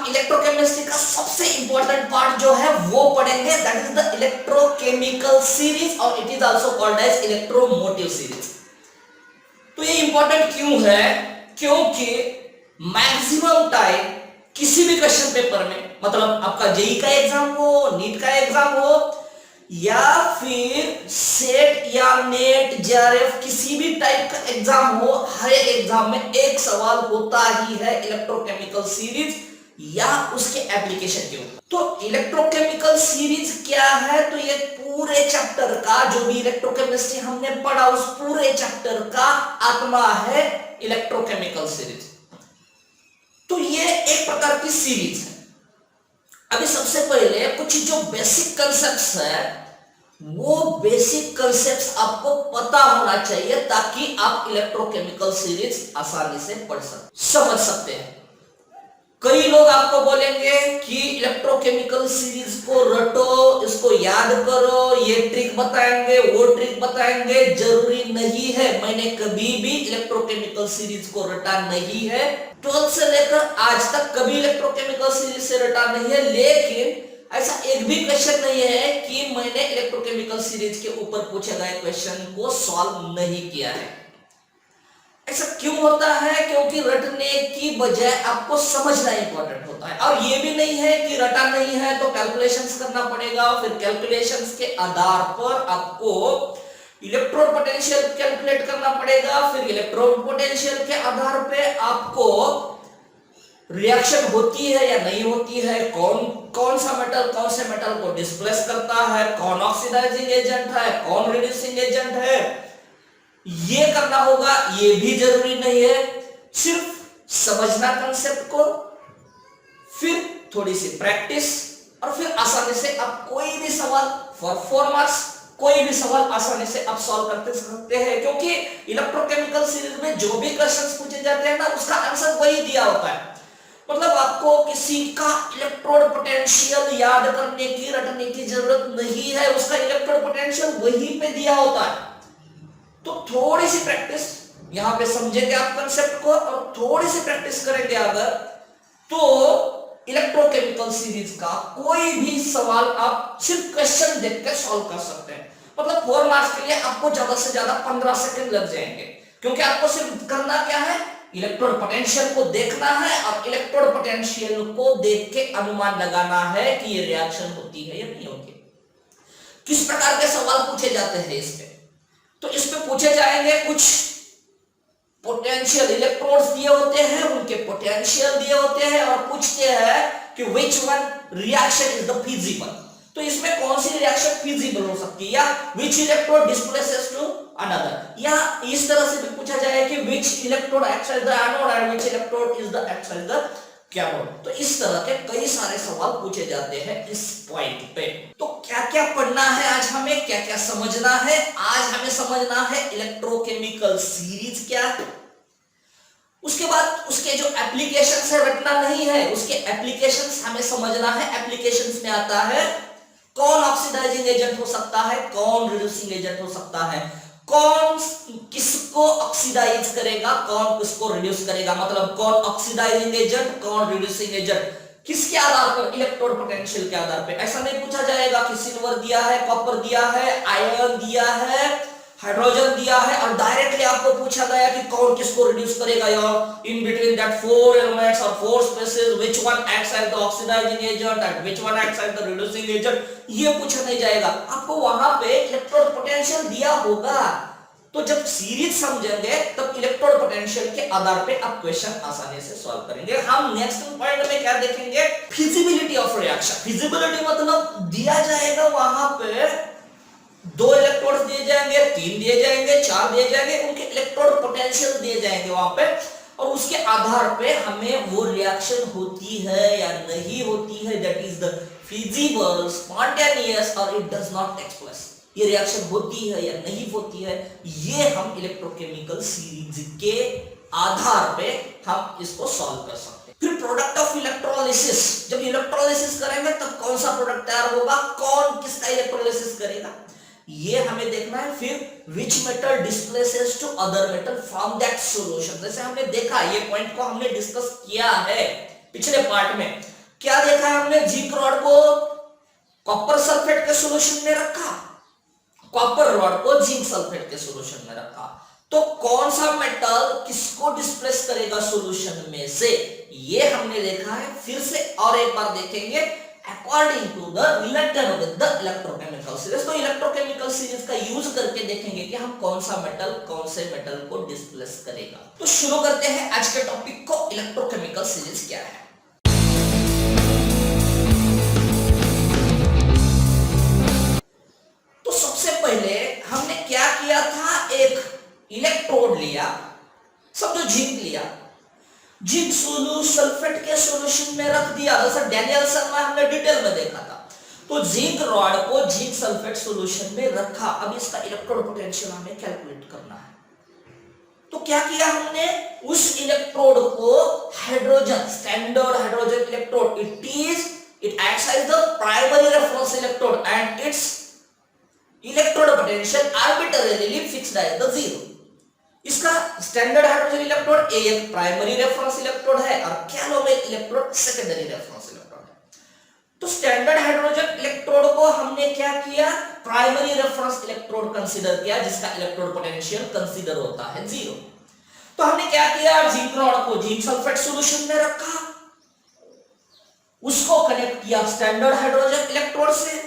Electrochemistry का सबसे important part जो है वो पढ़ेंगे, that is the electrochemical series और it is also called as electromotive series. तो ये इंपॉर्टेंट क्यों है? क्योंकि मैक्सिमम टाइम किसी भी क्वेश्चन पेपर में, मतलब आपका जेई का एग्जाम हो, नीट का एग्जाम हो या फिर सेट या नेट जेआरएफ किसी भी टाइप का एग्जाम हो, हर एक एग्जाम में एक सवाल होता ही है इलेक्ट्रोकेमिकल सीरीज या उसके एप्लीकेशन के ऊपर। तो इलेक्ट्रोकेमिकल सीरीज क्या है? तो ये पूरे चैप्टर का, जो भी इलेक्ट्रोकेमिस्ट्री हमने पढ़ा उस पूरे चैप्टर का आत्मा है इलेक्ट्रोकेमिकल सीरीज। तो ये एक प्रकार की सीरीज है। अभी सबसे पहले कुछ जो बेसिक कंसेप्ट्स है वो बेसिक कंसेप्ट्स आपको पता होना चाहिए ताकि आप इलेक्ट्रोकेमिकल सीरीज आसानी से पढ़ समझ सकते हैं। कई लोग आपको बोलेंगे कि इलेक्ट्रोकेमिकल सीरीज को रटो, इसको याद करो, ये ट्रिक बताएंगे, वो ट्रिक बताएंगे। जरूरी नहीं है, मैंने कभी भी इलेक्ट्रोकेमिकल सीरीज को रटा नहीं है। 12th से लेकर आज तक कभी इलेक्ट्रोकेमिकल सीरीज से रटा नहीं है, लेकिन ऐसा एक भी क्वेश्चन नहीं है कि मैंने इलेक्ट्रोकेमिकल सीरीज के ऊपर पूछे गए क्वेश्चन को सॉल्व नहीं किया है। ऐसा क्यों होता है? क्योंकि रटने की बजाय आपको समझना इंपॉर्टेंट होता है। और ये भी नहीं है कि रटा नहीं है तो कैलकुलेशंस करना पड़ेगा, फिर कैलकुलेशंस के आधार पर आपको इलेक्ट्रोड पोटेंशियल कैलकुलेट करना पड़ेगा, फिर इलेक्ट्रोड पोटेंशियल के आधार पे आपको रिएक्शन होती है या नहीं होती है, कौन सा मेटल कौन से मेटल को डिस्प्लेस करता है, कौन ऑक्सीडाइजिंग एजेंट है, कौन रिड्यूसिंग एजेंट है, ये करना होगा। ये भी जरूरी नहीं है, सिर्फ समझना कंसेप्ट को, फिर थोड़ी सी प्रैक्टिस और फिर आसानी से आप कोई भी सवाल फॉर 4 मार्क्स कोई भी सवाल आसानी से आप सॉल्व करते सकते हैं। क्योंकि इलेक्ट्रोकेमिकल सीरीज में जो भी क्वेश्चंस पूछे जाते हैं ना उसका आंसर वही दिया होता है। मतलब आपको किसी का इलेक्ट्रोड पोटेंशियल याद करने की रटने की जरूरत नहीं है, उसका इलेक्ट्रोड पोटेंशियल वहीं पे दिया होता है। तो थोड़ी सी प्रैक्टिस, यहां पे समझेंगे आप कंसेप्ट को और थोड़ी सी प्रैक्टिस करेंगे अगर, तो इलेक्ट्रोकेमिकल सीरीज का कोई भी सवाल आप सिर्फ क्वेश्चन देख के सॉल्व कर सकते हैं। मतलब 4 मार्क्स के लिए आपको ज्यादा से ज्यादा 15 सेकंड लग जाएंगे, क्योंकि आपको सिर्फ करना क्या है, इलेक्ट्रोड पोटेंशियल को देखना है और इलेक्ट्रोड पोटेंशियल को देख के अनुमान लगाना है कि ये रिएक्शन होती है या नहीं होती। किस प्रकार के सवाल पूछे जाते हैं इस पे? तो इस पे पूछे जाएंगे कुछ पोटेंशियल इलेक्ट्रोड्स दिए होते हैं, उनके पोटेंशियल दिए होते हैं और पूछते हैं कि which one reaction is the feasible। तो इसमें कौन सी रिएक्शन फीजिबल हो सकती है, या which electrode displaces to another, या इस तरह से भी पूछा जाए कि which electrode acts as the anode and which electrode is the acts as the cathode। तो इस तरह के कई सारे सवाल पूछे जाते हैं इस पॉइंट पे। तो क्या क्या पढ़ना है आज हमें, क्या क्या समझना है? आज हमें समझना है इलेक्ट्रोकेमिकल सीरीज क्या है, उसके बाद उसके जो एप्लीकेशंस है रटना नहीं है, उसके एप्लीकेशंस हमें समझना है। एप्लीकेशंस में आता है कौन ऑक्सीडाइजिंग एजेंट हो सकता है, कौन रिड्यूसिंग एजेंट हो सकता है, कौन किसको ऑक्सीडाइज करेगा, कौन किसको रिड्यूस करेगा, मतलब कौन ऑक्सीडाइजिंग एजेंट कौन रिड्यूसिंग एजेंट, किसके आधार पर, इलेक्ट्रोड पोटेंशियल के आधार पर। ऐसा नहीं पूछा जाएगा कि सिल्वर दिया है, कॉपर दिया है, आयरन दिया है, हाइड्रोजन दिया है और डायरेक्टली आपको पूछा गया कि कौन किसको रिड्यूस करेगा, यार इन बिटवीन दैट 4 एलिमेंट्स और 4 species which one acts as the oxidising agent and which one acts as the reducing agent, ये पूछा नहीं जाएगा। आपको वहां पे इलेक्ट्रोड पोटेंशियल दिया होगा, तो जब सीरीज समझेंगे तब इलेक्ट्रोड पोटेंशियल के आधार पे आप क्वेश्चन आसानी से सॉल्व करेंगे। हम नेक्स्ट पॉइंट में क्या देखेंगे, फिजिबिलिटी ऑफ रिएक्शन। फिजिबिलिटी मतलब दिया जाएगा वहां पे 2 इलेक्ट्रोड्स दिए जाएंगे, 3 दिए जाएंगे, 4 दिए जाएंगे, उनके इलेक्ट्रोड पोटेंशियल दिए जाएंगे वहां पे, और उसके आधार पे हमें वो रिएक्शन होती है या नहीं होती है, that is the feasible, spontaneous और it does not take place, ये रिएक्शन होती है या नहीं होती है, ये हम इलेक्ट्रोकेमिकल सीरीज के आधार पे हम इसको सॉल्व कर सकते हैं। फिर प्रोडक्ट ऑफ इलेक्ट्रोलिसिस, जब इलेक्ट्रोलिसिस करेंगे तब कौन सा प्रोडक्ट तैयार होगा, कौन किसका इलेक्ट्रोलिसिस करेगा, ये हमें देखना है। फिर which metal displaces to other metal from that solution, जैसे हमने देखा, ये पॉइंट को हमने डिस्कस किया है पिछले पार्ट में क्या देखा हमने, जिंक रॉड को कॉपर सल्फेट के सॉल्यूशन में रखा, कॉपर रॉड को जिंक सल्फेट के सॉल्यूशन में रखा, तो कौन सा मेटल किसको डिस्प्लेस करेगा सॉल्यूशन में से, ये हमने देखा है। फिर से और एक बार देखेंगे according to the related with the electrochemical series. तो इलेक्ट्रोकेमिकल सीरीज का यूज करके देखेंगे कि हम कौन सा मेटल कौन से मेटल को डिस्प्लेस करेगा। तो शुरू करते हैं आज के टॉपिक को, इलेक्ट्रोकेमिकल सीरीज क्या है। तो सबसे पहले हमने क्या किया था, एक इलेक्ट्रोड लिया, समझो जिंक लिया, जिंक सल्फेट के सॉल्यूशन में रख दिया, जैसा डैनियलसन में हमने डिटेल में देखा था। तो जिंक रॉड को जिंक सल्फेट सॉल्यूशन में रखा, अब इसका इलेक्ट्रोड पोटेंशियल हमें कैलकुलेट करना है। तो क्या किया हमने, उस इलेक्ट्रोड को hydrogen, standard hydrogen electrode, it acts as the primary reference electrode and its electrode potential arbitrarily fixed as the zero। इसका स्टैंडर्ड हाइड्रोजन इलेक्ट्रोड एक प्राइमरी रेफरेंस इलेक्ट्रोड है और कैलोमेल इलेक्ट्रोड सेकेंडरी रेफरेंस इलेक्ट्रोड है। तो standard hydrogen electrode को हमने क्या किया, प्राइमरी रेफरेंस इलेक्ट्रोड कंसीडर किया, जिसका इलेक्ट्रोड पोटेंशियल कंसीडर होता है जीरो। तो हमने क्या किया, जिंक रॉड को जिंक सल्फेट सॉल्यूशन में रखा, उसको कनेक्ट किया स्टैंडर्ड हाइड्रोजन इलेक्ट्रोड से,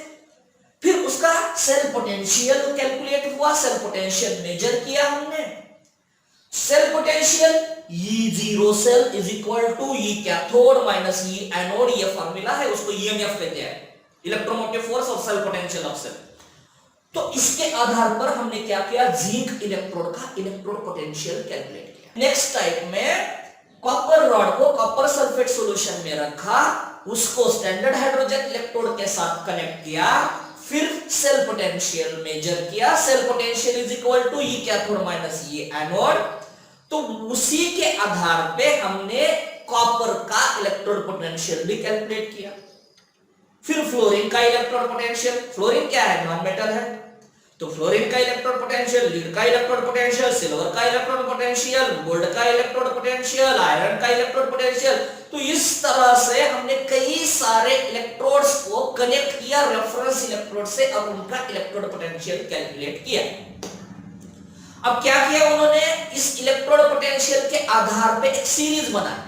फिर उसका सेल पोटेंशियल कैलकुलेट हुआ, सेल पोटेंशियल मेजर किया हमने। Cell potential E0 cell is equal to E cathode minus E anode, ये फार्मूला है, उसको EMF कहते हैं, इलेक्ट्रोमोटिव फोर्स और सेल पोटेंशियल ऑफ सेल। तो इसके आधार पर हमने क्या किया, जिंक इलेक्ट्रोड का इलेक्ट्रोड पोटेंशियल कैलकुलेट किया। नेक्स्ट टाइप में कॉपर रॉड को कॉपर सल्फेट सॉल्यूशन में रखा, उसको स्टैंडर्ड हाइड्रोजन इलेक्ट्रोड के साथ कनेक्ट किया, फिर सेल पोटेंशियल मेजर किया, cell potential is equal to E cathode minus E anode. तो उसी के आधार पे हमने कॉपर का इलेक्ट्रोड पोटेंशियल भी कैलकुलेट किया। फिर फ्लोरीन का इलेक्ट्रोड पोटेंशियल, फ्लोरीन क्या है, नॉन मेटल है, तो फ्लोरीन का इलेक्ट्रोड पोटेंशियल, लीड का इलेक्ट्रोड पोटेंशियल, सिल्वर का इलेक्ट्रोड पोटेंशियल, गोल्ड का इलेक्ट्रोड पोटेंशियल, आयरन का इलेक्ट्रोड पोटेंशियल। तो इस तरह से हमने कई सारे इलेक्ट्रोड्स को कनेक्ट किया रेफरेंस इलेक्ट्रोड से और उनका इलेक्ट्रोड पोटेंशियल कैलकुलेट किया। अब क्या किया उन्होंने, इस इलेक्ट्रोड पोटेंशियल के आधार पे एक सीरीज बनाई,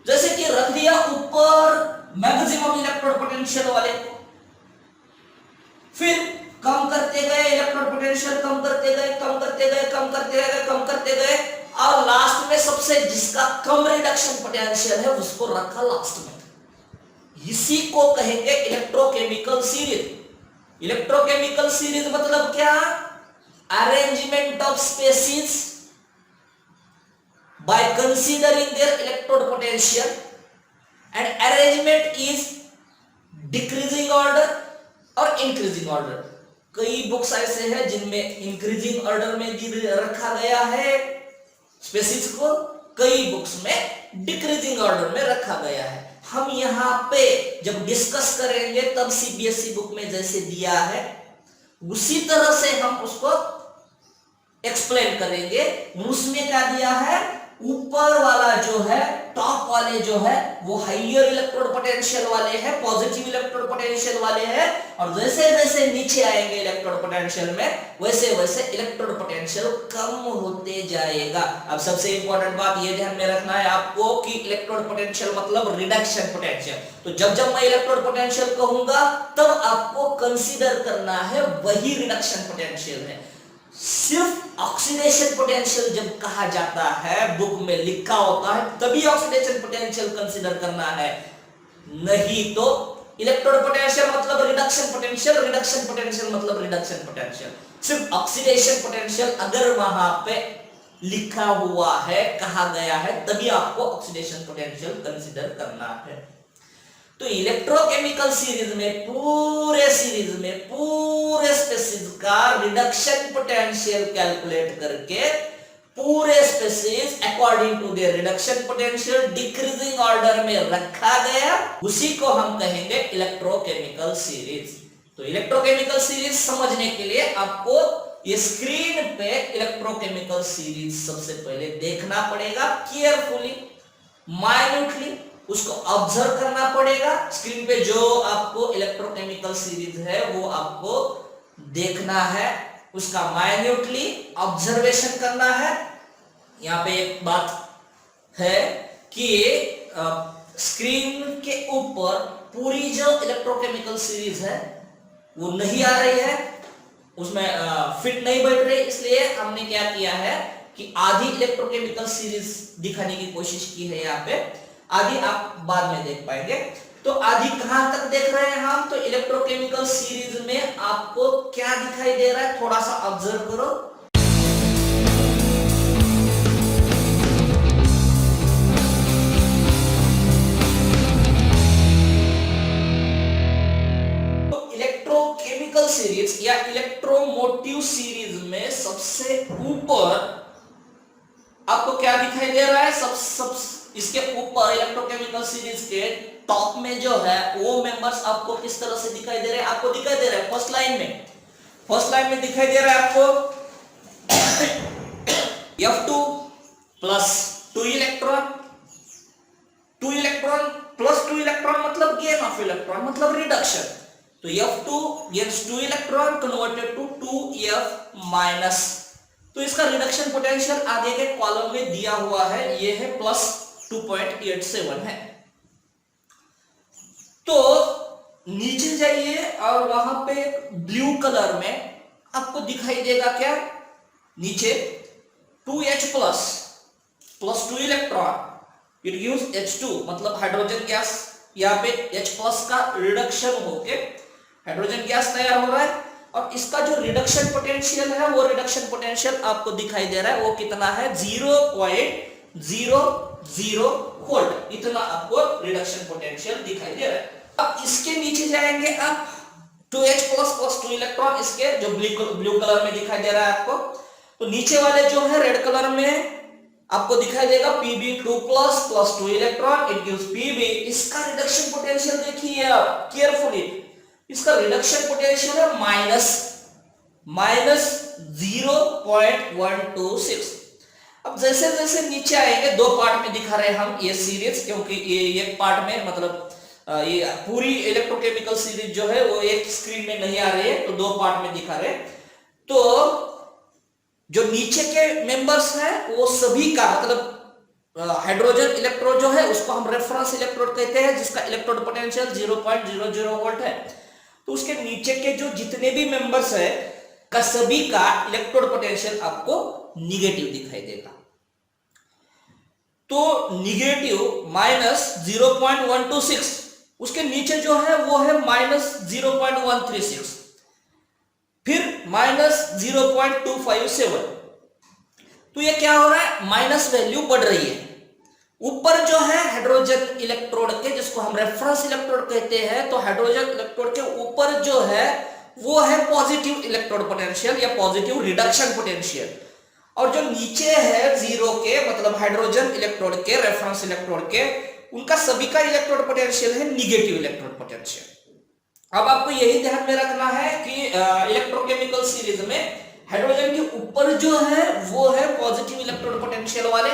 जैसे कि रख दिया ऊपर मैक्सिमम इलेक्ट्रोड पोटेंशियल वाले को, फिर कम करते गए इलेक्ट्रोड पोटेंशियल, कम करते गए, कम करते गए, कम करते गए, कम करते गए, और लास्ट में सबसे जिसका कम रिडक्शन पोटेंशियल है उसको रखा लास्ट में। इसी को कहेंगे इलेक्ट्रोकेमिकल सीरीज। इलेक्ट्रोकेमिकल सीरीज मतलब क्या, arrangement of species by considering their electrode potential, and arrangement is decreasing order और increasing order। कई बुक्स ऐसे हैं जिनमें इंक्रीजिंग ऑर्डर में रखा गया है स्पेसीज को, कई बुक्स में डिक्रीजिंग ऑर्डर में रखा गया है। हम यहाँ पे जब डिस्कस करेंगे तब सीबीएसई बुक में जैसे दिया है उसी तरह से हम उसको एक्सप्लेन करेंगे। उसमें क्या दिया है, ऊपर वाला जो है, टॉप वाले जो है वो हाइयर इलेक्ट्रोड पोटेंशियल वाले हैं, पॉजिटिव इलेक्ट्रोड पोटेंशियल वाले हैं, और जैसे जैसे नीचे आएंगे इलेक्ट्रोड पोटेंशियल में वैसे वैसे इलेक्ट्रोड पोटेंशियल कम होते जाएगा। अब सबसे इंपॉर्टेंट बात ये ध्यान में रखना है आपको कि इलेक्ट्रोड पोटेंशियल मतलब रिडक्शन पोटेंशियल। तो जब जब मैं इलेक्ट्रोड पोटेंशियल कहूंगा तब आपको कंसीडर करना है वही रिडक्शन पोटेंशियल है। सिर्फ ऑक्सीडेशन पोटेंशियल जब कहा जाता है, बुक में लिखा होता है, तभी ऑक्सीडेशन पोटेंशियल कंसीडर करना है, नहीं तो इलेक्ट्रोड पोटेंशियल मतलब रिडक्शन पोटेंशियल, रिडक्शन पोटेंशियल मतलब रिडक्शन पोटेंशियल। सिर्फ ऑक्सीडेशन पोटेंशियल अगर वहां पे लिखा हुआ है, कहा गया है, तभी आपको ऑक्सीडेशन पोटेंशियल कंसीडर करना है। तो इलेक्ट्रोकेमिकल सीरीज में पूरे स्पेसीज का रिडक्शन पोटेंशियल कैलकुलेट करके पूरे species according to their reduction potential decreasing order में रखा गया, उसी को हम कहेंगे इलेक्ट्रोकेमिकल सीरीज। तो इलेक्ट्रोकेमिकल सीरीज समझने के लिए आपको ये स्क्रीन पे इलेक्ट्रोकेमिकल सीरीज सबसे पहले देखना पड़ेगा केयरफुली, माइन्यूटली, उसको ऑब्जर्व करना पड़ेगा। स्क्रीन पे जो आपको इलेक्ट्रोकेमिकल सीरीज है वो आपको देखना है, उसका माइन्यूटली ऑब्जर्वेशन करना है। यहाँ पे एक बात है कि स्क्रीन के ऊपर पूरी जो इलेक्ट्रोकेमिकल सीरीज है वो नहीं आ रही है, उसमें फिट नहीं बैठ रही, इसलिए हमने क्या किया है कि आधी इलेक्ट्रोकेमिकल सीरीज दिखाने की कोशिश की है। यहाँ पे आधी आप बाद में देख पाएंगे। तो आधी कहां तक देख रहे हैं हम? तो इलेक्ट्रोकेमिकल सीरीज में आपको क्या दिखाई दे रहा है, थोड़ा सा ऑब्जर्व करो। इलेक्ट्रोकेमिकल सीरीज या इलेक्ट्रोमोटिव सीरीज में सबसे ऊपर आपको क्या दिखाई दे रहा है? सब इसके ऊपर इलेक्ट्रोकेमिकल सीरीज के टॉप में जो है वो मेंबर्स आपको किस तरह से दिखाई दे रहे हैं? आपको दिखाई दे रहा है फर्स्ट लाइन में दिखाई दे रहा है आपको F2 plus 2 electron, 2 electron plus 2 electron मतलब गेन ऑफ इलेक्ट्रॉन, मतलब रिडक्शन। तो F2 gains 2 electron converted to 2F minus. तो इसका रिडक्शन पोटेंशियल आगे के कॉलम में दिया हुआ है, ये है प्लस 2.87 है। तो नीचे जाइए और वहां पे ब्लू कलर में आपको दिखाई देगा क्या? नीचे 2H plus 2 electron it gives H2, मतलब हाइड्रोजन गैस। यहाँ पे H प्लस का रिडक्शन होके हाइड्रोजन गैस तैयार हो रहा है, और इसका जो रिडक्शन पोटेंशियल है वो रिडक्शन पोटेंशियल आपको दिखाई दे रहा है, वो कितना है? 0.00 वोल्ट, इतना आपको रिडक्शन पोटेंशियल दिखाई दे रहा है। अब इसके नीचे जाएंगे आप 2H प्लस 2 इलेक्ट्रॉन, इसके जो ब्लू कलर में दिखाई दे रहा है आपको। तो नीचे वाले जो है रेड कलर में आपको दिखाई देगा Pb2 plus 2 electron it gives Pb। इसका रिडक्शन पोटेंशियल देखिए आप केयरफुली, इसका रिडक्शन पोटेंशियल है माइनस 0.126। अब जैसे जैसे नीचे आएंगे, दो पार्ट में दिखा रहे हैं हम ये सीरीज, क्योंकि ये एक पार्ट में मतलब ये पूरी इलेक्ट्रोकेमिकल सीरीज जो है वो एक स्क्रीन में नहीं आ रही है, तो दो पार्ट में दिखा रहे हैं। तो जो नीचे के मेंबर्स हैं वो सभी का मतलब हाइड्रोजन इलेक्ट्रोड जो है उसको हम रेफरेंस इलेक्ट्रोड कहते हैं, जिसका इलेक्ट्रोड पोटेंशियल 0.00 वोल्ट है। तो उसके नीचे के जो जितने भी मेंबर्स है का सभी का इलेक्ट्रोड पोटेंशियल आपको निगेटिव दिखाई देगा। तो निगेटिव माइनस 0.126, उसके नीचे जो है वो है माइनस 0.136, फिर माइनस 0.257। तो ये क्या हो रहा है? माइनस वैल्यू बढ़ रही है। ऊपर जो है हाइड्रोजन इलेक्ट्रोड के, जिसको हम रेफरेंस इलेक्ट्रोड कहते हैं, तो हाइड्रोजन इलेक्ट्रोड के ऊपर जो है वो है पॉजिटिव इलेक्ट्रोड पोटेंशियल या पॉजिटिव रिडक्शन पोटेंशियल, और जो नीचे है जीरो के मतलब हाइड्रोजन इलेक्ट्रोड के रेफरेंस इलेक्ट्रोड के, उनका सभी का इलेक्ट्रोड पोटेंशियल है निगेटिव इलेक्ट्रोड पोटेंशियल। अब आपको यही ध्यान में रखना है कि इलेक्ट्रोकेमिकल सीरीज में हाइड्रोजन के ऊपर जो है वो है पॉजिटिव इलेक्ट्रोड पोटेंशियल वाले,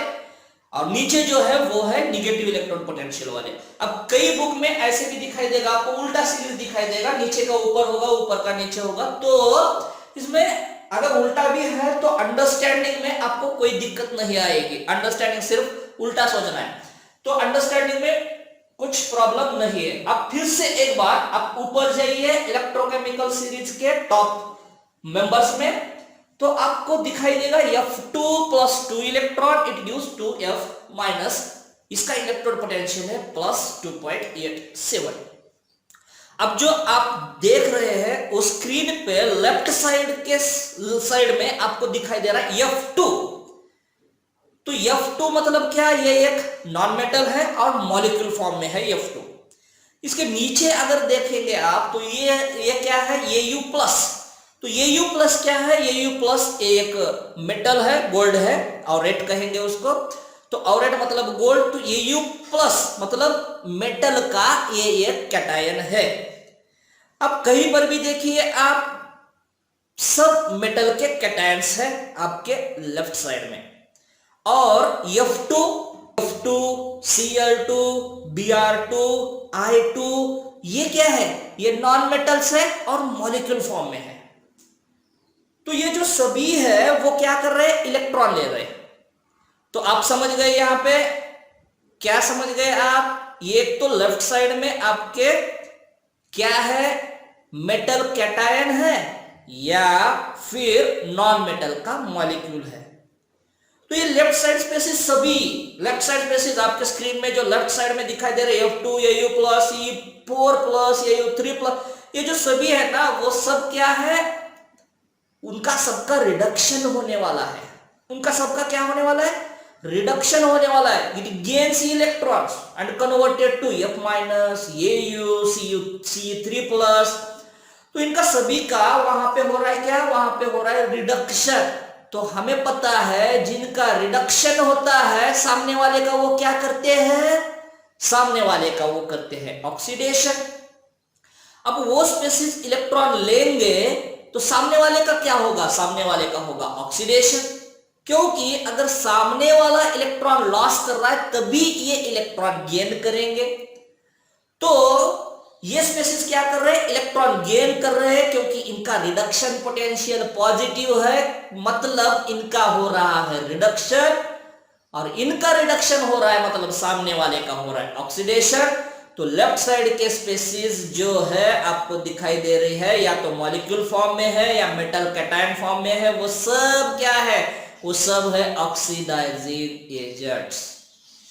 और नीचे जो है वो है निगेटिव इलेक्ट्रोड पोटेंशियल वाले। अब कई बुक में ऐसे भी दिखाई देगा, आपको उल्टा सीरीज दिखाई देगा, नीचे का ऊपर होगा, ऊपर का नीचे होगा। तो इसमें अगर उल्टा भी है तो अंडरस्टैंडिंग में आपको कोई दिक्कत नहीं आएगी, अंडरस्टैंडिंग सिर्फ उल्टा सोचना है, तो अंडरस्टैंडिंग में कुछ प्रॉब्लम नहीं है। अब फिर से एक बार आप ऊपर जाइए इलेक्ट्रोकेमिकल सीरीज के टॉप मेंबर्स में, तो आपको दिखाई देगा F2 plus 2 electron it gives 2F minus, इसका इलेक्ट्रोड पोटेंशियल है प्लस 2.87। अब जो आप देख रहे हैं वो स्क्रीन पे लेफ्ट साइड में आपको दिखाई दे रहा है F2। तो F2 मतलब क्या? ये एक नॉन मेटल है और मॉलिक्यूल फॉर्म में है F2। इसके नीचे अगर देखेंगे आप तो ये क्या है? Au plus. तो Au प्लस क्या है? Au प्लस एक मेटल है, गोल्ड है, ऑरेट कहेंगे उसको। तो ऑरेट मतलब गोल्ड, तो Au प्लस मतलब मेटल का ये एक कैटायन है। अब कहीं पर भी देखिए आप, सब मेटल के कैटायंस है आपके लेफ्ट साइड में, और F2 F2, Cl2, Br2, I2, ये क्या है? ये नॉन मेटल्स है और मॉलिक्यूल फॉर्म में है। तो ये जो सभी है वो क्या कर रहे हैं? इलेक्ट्रॉन ले रहे हैं। तो आप समझ गए यहां पे, क्या समझ गए आप? ये एक तो लेफ्ट साइड में आपके क्या है? मेटल कैटायन है या फिर नॉन मेटल का मॉलिक्यूल है। तो ये लेफ्ट साइड स्पेसिस, सभी लेफ्ट साइड स्पेसिस आपके स्क्रीन में जो लेफ्ट साइड में दिखाई दे रहे हैं, F2, Au+, E4+, Au3+, ये जो सभी है ना, वो सब क्या है? उनका सबका रिडक्शन होने वाला है। उनका सबका क्या होने वाला है? रिडक्शन होने वाला है। It gains electrons and converted to F-, Au, Cu3+। तो इनका सभी का वहां पे हो रहा है क्या? वहां पे हो रहा है रिडक्शन। तो हमें पता है जिनका रिडक्शन होता है सामने वाले का, वो क्या करते हैं? सामने वाले का वो करते हैं ऑक्सीडेशन। अब वो स्पेसिस इलेक्ट्रॉन लेंगे तो सामने वाले का क्या होगा? सामने वाले का होगा ऑक्सीडेशन, क्योंकि अगर सामने वाला इलेक्ट्रॉन लॉस कर रहा है तभी ये इलेक्ट्रॉन गेन करेंगे। तो ये स्पेसिस क्या कर रहे हैं? इलेक्ट्रॉन गेन कर रहे हैं, क्योंकि इनका रिडक्शन पोटेंशियल पॉजिटिव है, मतलब इनका हो रहा है रिडक्शन, और इनका रिडक्शन हो रहा है मतलब सामने वाले का हो रहा है ऑक्सीडेशन। तो लेफ्ट साइड के स्पेसिस जो है आपको दिखाई दे रही है, या तो मॉलिक्यूल फॉर्म में है या मेटल कैटायन फॉर्म में है, वो सब क्या है? वो सब है ऑक्सीडाइजिंग एजेंट्स।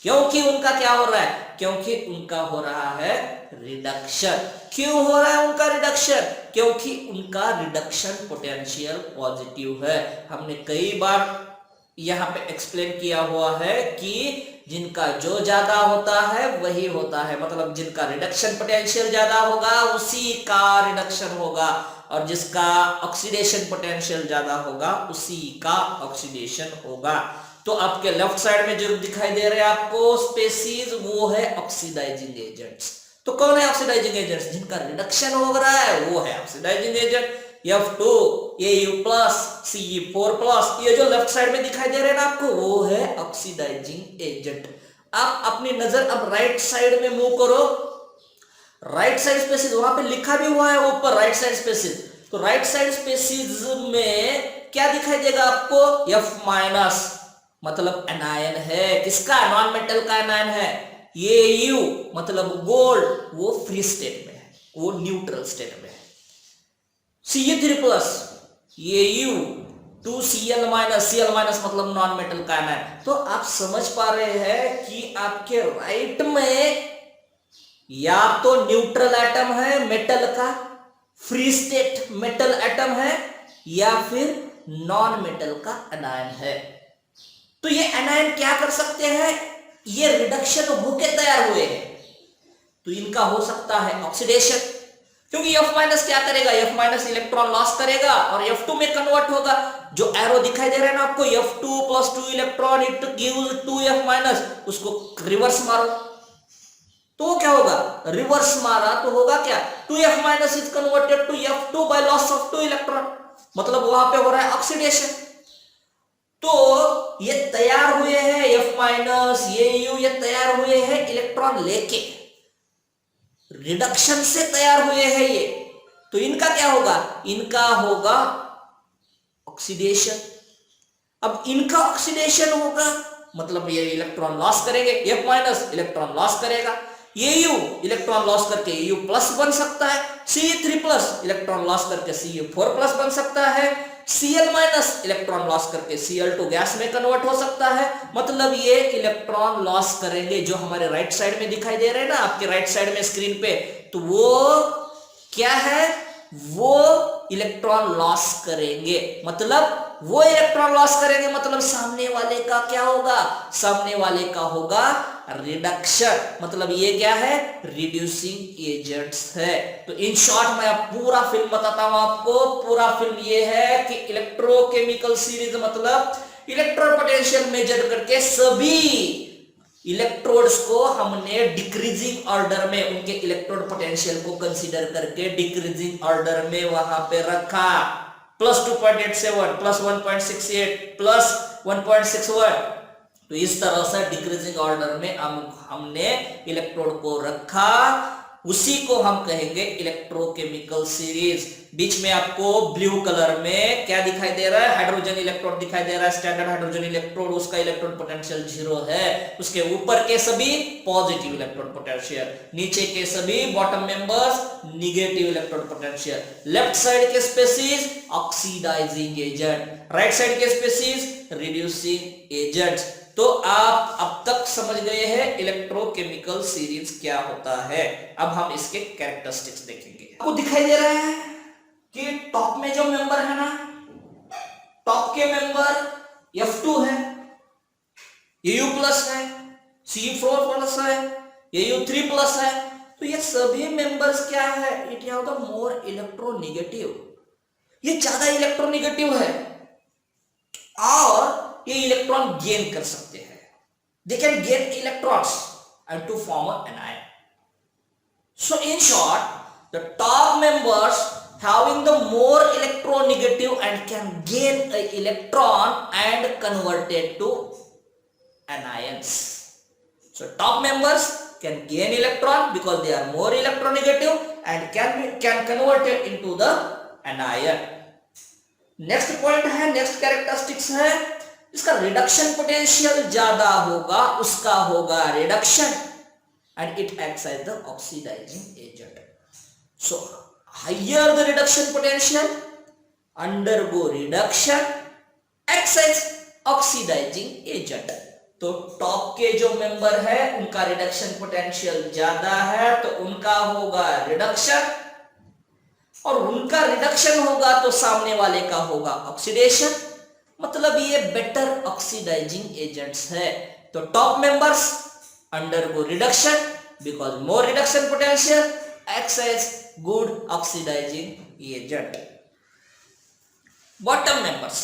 क्योंकि उनका क्या हो रहा है? क्योंकि उनका हो रहा है रिडक्शन। क्यों हो रहा है उनका रिडक्शन? क्योंकि उनका रिडक्शन पोटेंशियल पॉजिटिव है। हमने कई बार यहां पे एक्सप्लेन किया हुआ है कि जिनका जो ज्यादा होता है वही होता है, मतलब जिनका रिडक्शन पोटेंशियल ज्यादा होगा उसी का रिडक्शन होगा, और जिसका ऑक्सीडेशन पोटेंशियल ज्यादा होगा उसी का ऑक्सीडेशन होगा। तो आपके लेफ्ट साइड में जो दिखाई दे रहे हैं आपको स्पेसीज, वो है ऑक्सीडाइजिंग एजेंट्स। तो कौन है ऑक्सीडाइजिंग एजेंट्स? जिनका रिडक्शन हो रहा है वो है oxidising agent. F2, Au+, Ce4+, ये जो लेफ्ट साइड में दिखाई दे रहे हैं ना आपको, वो है ऑक्सीडाइजिंग एजेंट। आप अपनी नजर अब राइट साइड में मूव करो। राइट साइड स्पेसिस वहां पे लिखा भी हुआ है ऊपर, राइट साइड स्पेसिस। तो राइट साइड स्पेसिस में क्या दिखाई देगा आपको? F-, मतलब एनायन है। किसका? नॉन मेटल का एनायन है। Au मतलब गोल्ड, वो फ्री स्टेट में है, वो न्यूट्रल स्टेट में है। Ce3+, Au, 2Cl-, Cl- मतलब नॉन मेटल का एनायन। तो आप समझ पा रहे हैं कि आपके राइट में या तो न्यूट्रल एटम है मेटल का, फ्री स्टेट मेटल एटम है, या फिर नॉन मेटल का एनायन है। तो ये एनायन क्या कर सकते हैं? ये रिडक्शन होके तैयार हुए हैं, तो इनका हो सकता है ऑक्सीडेशन, क्योंकि F- क्या करेगा? F- इलेक्ट्रॉन लॉस करेगा और F2 में कन्वर्ट होगा। जो एरो दिखाई दे रहा है ना आपको, F2+2 electron it gives 2F-, उसको रिवर्स मारो तो क्या होगा? रिवर्स मारा तो होगा क्या? 2F- is converted to F2 by loss of 2 electron, मतलब वहां पे हो रहा है ऑक्सीडेशन। तो ये तैयार हुए हैं F-, Au, ये तैयार हुए हैं इलेक्ट्रॉन लेके, रिडक्शन से तैयार हुए हैं ये। तो इनका क्या होगा? इनका होगा ऑक्सीडेशन। अब इनका ऑक्सीडेशन होगा मतलब ये इलेक्ट्रॉन लॉस करेंगे, F- इलेक्ट्रॉन लॉस करेगा, Au इलेक्ट्रॉन लॉस करके Au+ बन सकता है, Ce3+ इलेक्ट्रॉन लॉस करके Ce4+ बन सकता है, Cl- इलेक्ट्रॉन लॉस करके Cl2 गैस में कन्वर्ट हो सकता है। मतलब ये इलेक्ट्रॉन लॉस करेंगे जो हमारे राइट साइड में दिखाई दे रहे हैं ना आपके राइट साइड में स्क्रीन पे, तो वो क्या है? वो इलेक्ट्रॉन लॉस करेंगे, मतलब वो इलेक्ट्रॉन लॉस करेंगे, मतलब सामने वाले का क्या होगा? सामने वाले का होगा रिडक्शन, मतलब ये क्या है? रिड्यूसिंग एजेंट्स है। तो इन शॉर्ट मैं पूरा फिल्म बताता हूं आपको। पूरा फिल्म ये है कि इलेक्ट्रोकेमिकल सीरीज मतलब इलेक्ट्रॉन पोटेंशियल मेजर करके सभी इलेक्ट्रोड्स को हमने डिक्रीजिंग ऑर्डर में, उनके इलेक्ट्रोड पोटेंशियल को कंसीडर करके डिक्रीजिंग ऑर्डर में वहां पे रखा। +2.87, +1.68, +1.61, तो इस तरह से डिक्रीजिंग ऑर्डर में हमने इलेक्ट्रोड को रखा, उसी को हम कहेंगे इलेक्ट्रोकेमिकल सीरीज। बीच में आपको ब्लू कलर में क्या दिखाई दे रहा है, हाइड्रोजन इलेक्ट्रोड दिखाई दे रहा है, स्टैंडर्ड हाइड्रोजन इलेक्ट्रोड, उसका इलेक्ट्रॉन पोटेंशियल 0 है। उसके ऊपर के सभी पॉजिटिव इलेक्ट्रॉन पोटेंशियल, नीचे के सभी bottom members negative electron potential. Left side के species oxidising agent, right side के स्पेसीज रिड्यूसिंग एजेंट्स। तो आप अब तक समझ गए हैं इलेक्ट्रोकेमिकल सीरीज क्या होता है। अब हम इसके कैरेक्टरिस्टिक्स देखेंगे। आपको दिखाई दे रहा है कि टॉप में जो मेंबर है ना, टॉप के मेंबर F2 है, ये U प्लस है, C4 प्लस है, ये U3 प्लस है। तो ये सभी मेंबर्स क्या है, it have the more electronegative, ये ज्यादा इलेक्ट्रोनेगेटिव है और ये इलेक्ट्रॉन गेन कर सकते हैं। They can gain electrons and to form an anion. So in short, the top members having the more electronegative and can gain a electron and convert it to anions. So top members can gain electron because they are more electronegative and can convert it into the anion. Next point है, next characteristics है, इसका reduction potential ज्यादा होगा, उसका होगा reduction and it acts as the oxidising agent. So higher the reduction potential, undergo reduction, acts as oxidizing agent। तो top के जो मेंबर है उनका रिडक्शन पोटेंशियल ज्यादा है तो उनका होगा रिडक्शन, और उनका रिडक्शन होगा तो सामने वाले का होगा ऑक्सीडेशन। मतलब ये बेटर ऑक्सीडाइजिंग एजेंट्स है। तो top members undergo reduction because more reduction potential, acts as good oxidizing agent। Bottom members,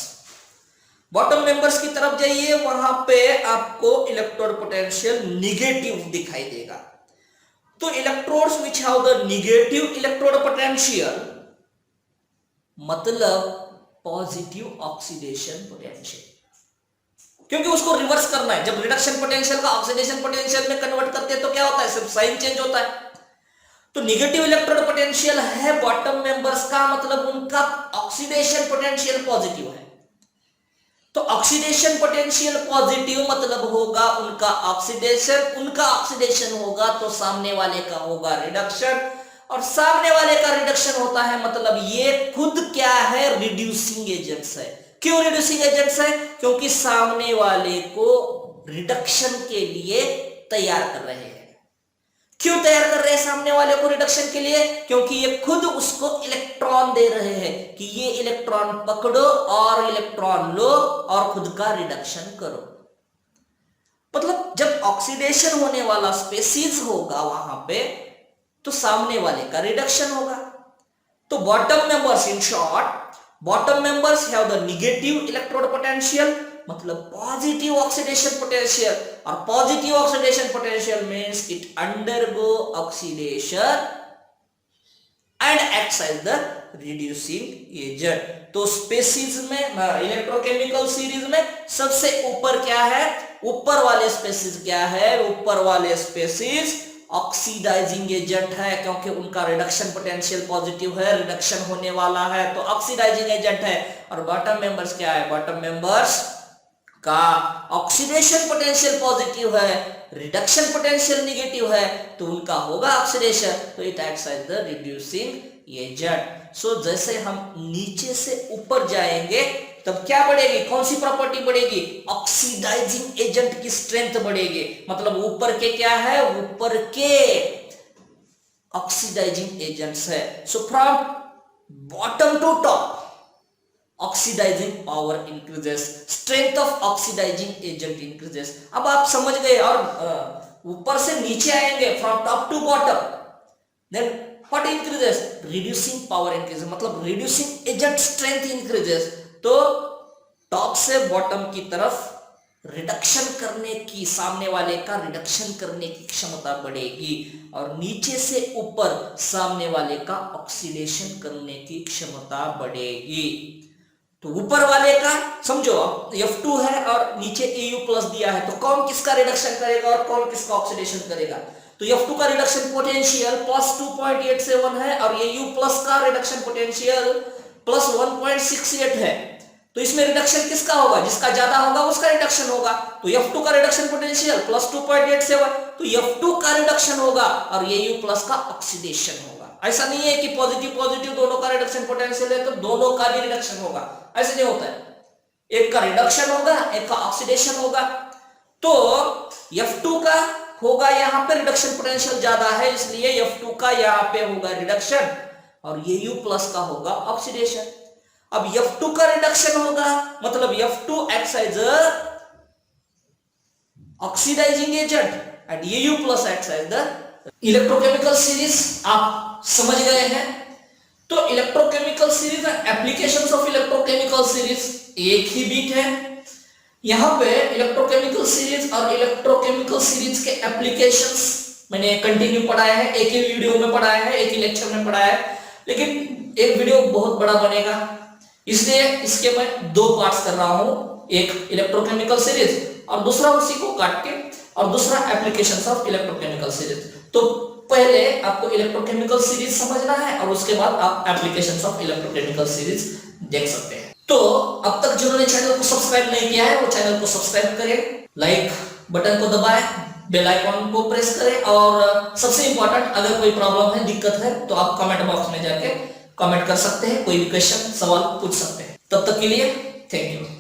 bottom members की तरफ जाइए, वहां पे आपको इलेक्ट्रोड पोटेंशियल निगेटिव दिखाई देगा। तो electrodes which have the negative electrode potential मतलब पॉजिटिव ऑक्सीडेशन पोटेंशियल, क्योंकि उसको रिवर्स करना है। जब रिडक्शन पोटेंशियल का ऑक्सीडेशन पोटेंशियल में कन्वर्ट करते हैं तो क्या होता है, सिर्फ साइन चेंज होता है। तो निगेटिव इलेक्ट्रोड पोटेंशियल है बॉटम मेंबर्स का, मतलब उनका ऑक्सीडेशन पोटेंशियल पॉजिटिव है। तो ऑक्सीडेशन पोटेंशियल पॉजिटिव मतलब होगा उनका ऑक्सीडेशन होगा तो सामने वाले का होगा रिडक्शन, और सामने वाले का रिडक्शन होता है मतलब ये खुद क्या है, रिड्यूसिंग एजेंट्स है। क्यों रिड्यूसिंग एजेंट्स है, क्योंकि सामने वाले को रिडक्शन के लिए तैयार कर रहे हैं। क्यों तैयार कर रहे हैं सामने वाले को रिडक्शन के लिए, क्योंकि ये खुद उसको इलेक्ट्रॉन दे रहे हैं कि ये इलेक्ट्रॉन पकड़ो और इलेक्ट्रॉन लो और खुद का रिडक्शन करो। मतलब जब ऑक्सीडेशन होने वाला स्पेसीज होगा वहां पे तो सामने वाले का रिडक्शन होगा। तो bottom members, in short bottom members have the negative electrode potential मतलब पॉजिटिव ऑक्सीडेशन पोटेंशियल, और positive oxidation potential means it undergo oxidation and acts as the reducing agent. तो स्पेसीज में इलेक्ट्रोकेमिकल सीरीज में सबसे ऊपर क्या है, ऊपर वाले स्पेसीज क्या है, ऊपर वाले स्पेसीज ऑक्सीडाइजिंग एजेंट है, क्योंकि उनका रिडक्शन पोटेंशियल पॉजिटिव है, रिडक्शन होने वाला है तो ऑक्सीडाइजिंग एजेंट है। और बॉटम मेंबर्स क्या है, बॉटम मेंबर्स का ऑक्सीडेशन पोटेंशियल पॉजिटिव है, रिडक्शन पोटेंशियल नेगेटिव है तो उनका होगा ऑक्सीडेशन, तो it acts as the reducing agent. So जैसे हम नीचे से ऊपर जाएंगे तब क्या बढ़ेगी, कौन सी प्रॉपर्टी बढ़ेगी, ऑक्सीडाइजिंग एजेंट की स्ट्रेंथ बढ़ेगी। मतलब ऊपर के क्या है, ऊपर के ऑक्सीडाइजिंग एजेंट्स है। So from bottom to top oxidising power increases, strength of oxidising agent increases. अब आप समझ गए, और ऊपर से नीचे आएंगे from top to bottom, then what increases, reducing power increases, मतलब रिड्यूसिंग एजेंट स्ट्रेंथ इंक्रीजेस। तो टॉप से बॉटम की तरफ रिडक्शन करने की, सामने वाले का रिडक्शन करने की क्षमता बढ़ेगी, और नीचे से ऊपर सामने वाले का ऑक्सीडेशन करने की क्षमता बढ़ेगी। तो ऊपर वाले का समझो F2 है और नीचे Au प्लस दिया है, तो कौन किसका रिडक्शन करेगा और कौन किसका ऑक्सीडेशन करेगा? तो F2 का रिडक्शन पोटेंशियल प्लस 2.87 है और Au प्लस का रिडक्शन पोटेंशियल प्लस 1.68 है। तो इसमें रिडक्शन किसका होगा? जिसका ज्यादा होगा उसका रिडक्शन होगा। तो F2 का रिडक्शन पोटेंशियल प्लस 2.87, तो F2 का रिडक्शन होगा और Au प्लस का ऑक्सीडेशन होगा। ऐसा नहीं है कि पॉजिटिव पॉजिटिव दोनों का रिडक्शन पोटेंशियल है तो दोनों का भी रिडक्शन होगा, ऐसे नहीं होता है। एक का रिडक्शन होगा, एक का ऑक्सीडेशन होगा। तो F2 का होगा यहाँ पे रिडक्शन पोटेंशियल ज्यादा है, इसलिए F2 का यहाँ पे होगा रिडक्शन और Au प्लस का होगा ऑक्सीडेशन। अब F2 का रिडक्शन होगा मतलब F2 acts as a oxidizing agent and Au plus acts as the electrochemical series. आप समझ गए हैं? तो electrochemical series and applications of electrochemical series एक ही बीट है। यहां पे इलेक्ट्रोकेमिकल सीरीज और इलेक्ट्रोकेमिकल सीरीज के एप्लीकेशंस मैंने कंटिन्यू पढ़ाया है, एक ही वीडियो में पढ़ाया है, एक ही लेक्चर में पढ़ाया है, लेकिन एक वीडियो बहुत बड़ा बनेगा इसलिए इसके मैं दो पार्ट्स कर रहा हूं, एक इलेक्ट्रोकेमिकल सीरीज और दूसरा उसी को काट के और दूसरा एप्लीकेशंस ऑफ इलेक्ट्रोकेमिकल सीरीज। तो पहले आपको इलेक्ट्रोकेमिकल सीरीज समझना है और उसके बाद आप एप्लीकेशंस ऑफ इलेक्ट्रोकेमिकल सीरीज देख सकते हैं। तो अब तक जिन्होंने चैनल को सब्सक्राइब नहीं किया है वो चैनल को सब्सक्राइब करें, लाइक बटन को दबाएं, बेल आइकॉन को प्रेस करें और सबसे इंपॉर्टेंट अगर कोई प्रॉब्लम है, दिक्कत है तो आप कमेंट बॉक्स में जाके कमेंट कर सकते हैं, कोई भी क्वेश्चन सवाल पूछ सकते हैं। तब तक के लिए थैंक यू।